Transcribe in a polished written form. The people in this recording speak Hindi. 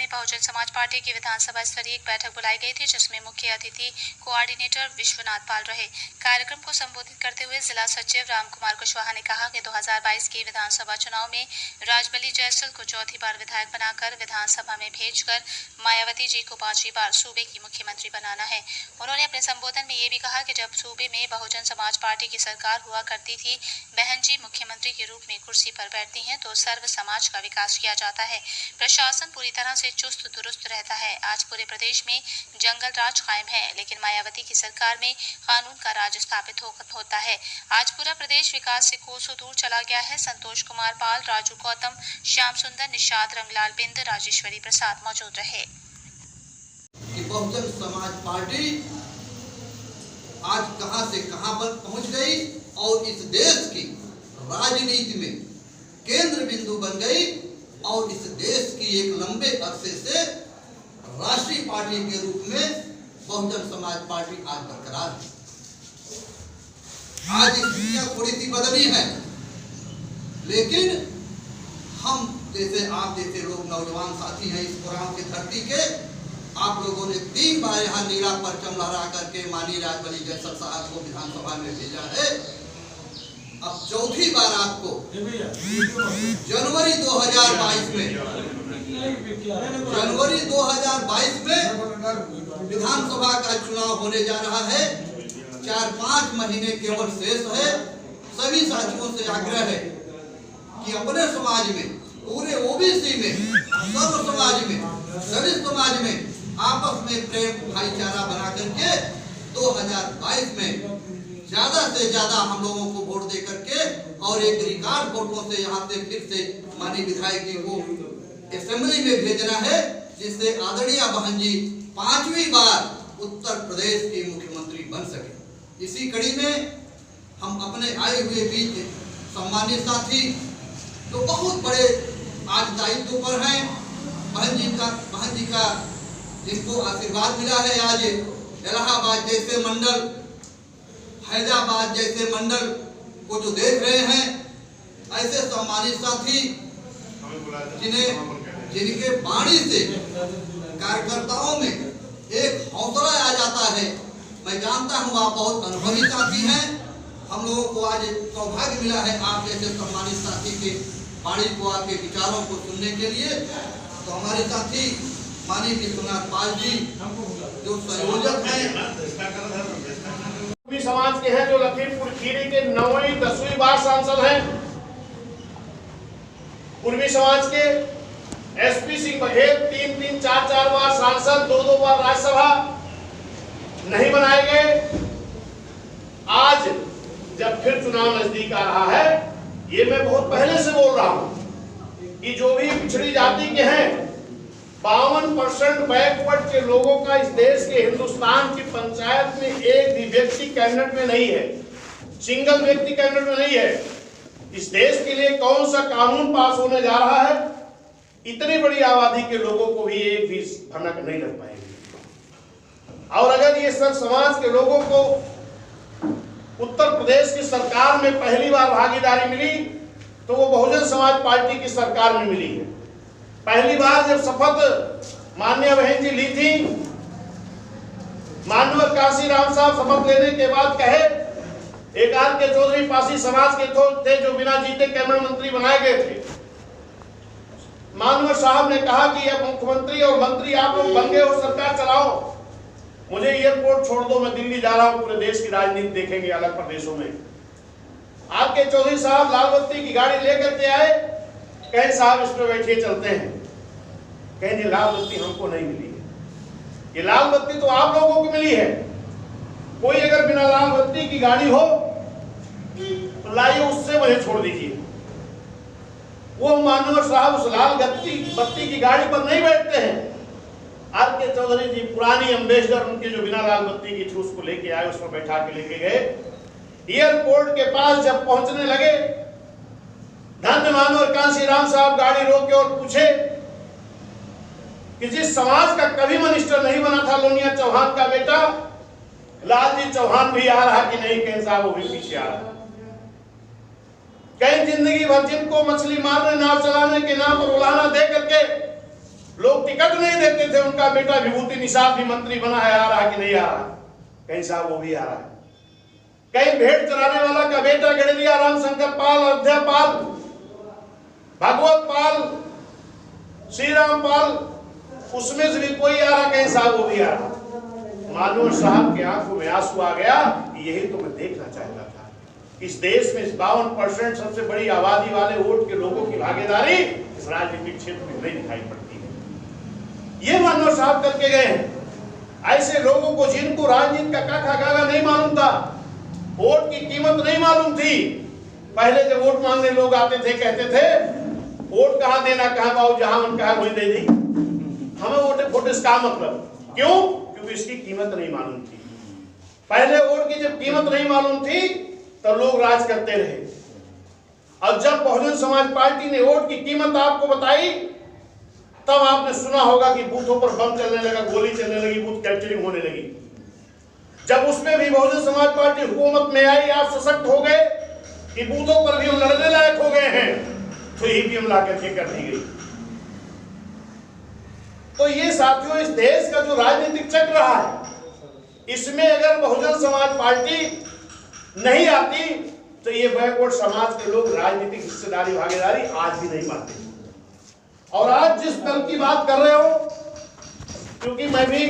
बहुजन समाज पार्टी की विधानसभा स्तरीय एक बैठक बुलाई गई थी, जिसमें मुख्य अतिथि कोऑर्डिनेटर विश्वनाथ पाल रहे। कार्यक्रम को संबोधित करते हुए जिला सचिव रामकुमार कुशवाहा ने कहा कि 2022 के विधानसभा चुनाव में राजबली जयसल को चौथी बार विधायक बनाकर विधानसभा में भेजकर मायावती जी को 5वीं बार सूबे की मुख्यमंत्री बनाना है। उन्होंने अपने संबोधन में ये भी कहा कि जब सूबे में बहुजन समाज पार्टी की सरकार हुआ करती थी, बहन जी मुख्यमंत्री के रूप में कुर्सी पर बैठती हैं तो सर्व समाज का विकास किया जाता है। प्रशासन पूरी तरह से चुस्त दुरुस्त रहता है। आज पूरे प्रदेश में जंगल राज कायम है, लेकिन मायावती की सरकार में कानून का राज स्थापित होता है। आज पूरा प्रदेश विकास से कोसों दूर चला गया है। संतोष कुमार पाल, राजू गौतम, श्याम सुंदर, निषाद, रंगलाल बिंद, राजेश्वरी प्रसाद मौजूद रहे। बहुजन समाज पार्टी आज कहां से कहां पर पहुंच गई और इस देश की राजनीति में केंद्र बिंदु बन गई और इस देश की एक लंबे अरसे से राष्ट्रीय पार्टी के रूप में बहुजन समाज पार्टी आज बरकरार है। आज स्थितियां थोड़ी सी बदली है, लेकिन हम जैसे आप जैसे लोग नौजवान साथी हैं इस पुराण की धरती के, आप लोगों ने 3 बार यहाँ नीला परचम लहरा करके माननीय राजबली जयसल साहब को विधानसभा में भेजा है। अब चौथी बार आपको जनवरी 2022 में विधानसभा का चुनाव होने जा रहा है। 4-5 महीने केवल शेष है। सभी साथियों से आग्रह है कि अपने समाज में, पूरे ओबीसी में, सर्व समाज में, दलित समाज में आपस में प्रेम भाईचारा बना करके 2022 में ज्यादा से ज्यादा हम लोगों को वोट दे करके और एक रिकॉर्ड वोटों से यहाँ से फिर से माननीय विधायक जी को असेंबली में भेजना है, जिससे आदरणीय बहन जी 5वीं बार उत्तर प्रदेश की मुख्यमंत्री बन सके। इसी कड़ी में हम अपने आए हुए बीच सम्मानित साथी तो बहुत बड़े आज दायित्व पर हैं। बहन जी का जिनको आशीर्वाद मिला है, आज इलाहाबाद जैसे मंडल, हैदराबाद जैसे मंडल को जो देख रहे हैं, ऐसे सम्मानित साथी जिनके वाणी से कार्यकर्ताओं में एक हौसला आ जाता है। मैं जानता हूँ आप बहुत अनुभवी साथी हैं। हम लोगों को आज सौभाग्य मिला है आप जैसे सम्मानित साथी के वाणी को, आपके विचारों को सुनने के लिए। तो हमारे साथी माननीय विश्वनाथ पाल जी जो संयोजक हैं, समाज के हैं, जो लखीमपुर खीरी के 9वीं 10वीं बार सांसद हैं। पूर्वी समाज के एसपी सिंह बघेल 3-3, 4-4 बार सांसद, 2-2 बार राज्यसभा नहीं बनाए गए। आज जब फिर चुनाव नजदीक आ रहा है, ये मैं बहुत पहले से बोल रहा हूं कि जो भी पिछड़ी जाति के हैं, 52% बैकवर्ड के लोगों का इस देश के हिंदुस्तान की पंचायत में एक भी व्यक्ति कैबिनेट में नहीं है, सिंगल व्यक्ति कैबिनेट में नहीं है। इस देश के लिए कौन सा कानून पास होने जा रहा है, इतनी बड़ी आबादी के लोगों को भी एक भी भनक नहीं लग पाएगी। और अगर ये सब समाज के लोगों को उत्तर प्रदेश की सरकार में पहली बार भागीदारी मिली, तो वो बहुजन समाज पार्टी की सरकार में मिली है। पहली बार जब शपथ माननीय बहन जी ली थी, माननीय काशीराम साहब शपथ लेने के बाद कहे, एक आर के चौधरी पासी समाज के थे जो बिना जीते कैबिनेट मंत्री बनाए गए थे। माननीय साहब ने कहा कि अब मुख्यमंत्री और मंत्री आप लोग बन गए हो, सरकार चलाओ, मुझे एयरपोर्ट छोड़ दो, मैं दिल्ली जा रहा हूं, पूरे देश की राजनीति देखेंगे अलग प्रदेशों में। आर के चौधरी साहब लाल बत्ती की गाड़ी लेकर के आए, कहे साहब इस पर बैठिए चलते हैं। कहें लाल बत्ती हमको नहीं मिली है, ये लाल बत्ती तो आप लोगों को मिली है। कोई अगर बिना लाल बत्ती की गाड़ी हो तो लाइए उससे मुझे छोड़ दीजिए। वो माननीय साहब उस लाल बत्ती की गाड़ी पर नहीं बैठते हैं। आर के चौधरी जी पुरानी एम्बेसडर उनके जो बिना लाल बत्ती की थी उसको लेके आए, उस पर बैठा के लेके गए। एयरपोर्ट के पास जब पहुंचने लगे, धन्य माननीय कांशीराम साहब गाड़ी रोके और पूछे कि जिस समाज का कभी मिनिस्टर नहीं बना था, लोनिया चौहान का बेटा लालजी चौहान भी आ रहा कि नहीं? कहीं साहब वो भी पीछे आ रहा। कहीं जिंदगी भर जिनको मछली मारने, नाव चलाने के नाम पर उलाहना दे करके लोग टिकट नहीं देते थे, उनका बेटा विभूति निषाद भी मंत्री बना है, आ रहा है कि नहीं आ रहा? कहीं साहब वो भी आ रहा है। कहीं भेड़ चराने वाला का बेटा गड़ेलिया राम शंकर पाल, अयोध्या पाल, भागवत पाल, श्री राम पाल, उसमें से भी कोई आ रहा, कहीं साहब वो भी आ रहा। मानव साहब के आंखों में आंसू आ गया कि यही तो मैं देखना चाहता था। इस देश में 52% सबसे बड़ी आबादी वाले वोट के लोगों की भागीदारी इस राजनीतिक क्षेत्र में नहीं दिखाई पड़ती है। ये मानव साहब करके गए हैं। ऐसे लोगों को जिनको राजनीति का काका कागा नहीं मालूम था, वोट की कीमत नहीं मालूम थी। पहले जब वोट मांगने लोग आते थे, कहते थे वोट कहाँ देना, कहाँ बाबू जहां मन कहा वही दे दी, हमें वोटे फोटे का मतलब क्यों? क्योंकि इसकी कीमत नहीं मालूम थी। पहले वोट की जब कीमत नहीं मालूम थी तो लोग राज करते रहे। और जब बहुजन समाज पार्टी ने वोट की कीमत आपको बताई, तब आपने सुना होगा कि बूथों पर बम चलने लगा, गोली चलने लगी, बूथ कैप्चरिंग होने लगी। जब उसमें भी बहुजन समाज पार्टी हुकूमत में आई, आप सशक्त हो गए कि बूथों पर भी हम लड़ने लायक हो गए हैं, तो ईवीएम ला करके कर दी गई। तो ये साथियों, इस देश का जो राजनीतिक चक्र रहा है, इसमें अगर बहुजन समाज पार्टी नहीं आती तो ये बैकवर्ड समाज के लोग राजनीतिक हिस्सेदारी भागीदारी आज भी नहीं पाते। और आज जिस दल की बात कर रहे हो, क्योंकि मैं भी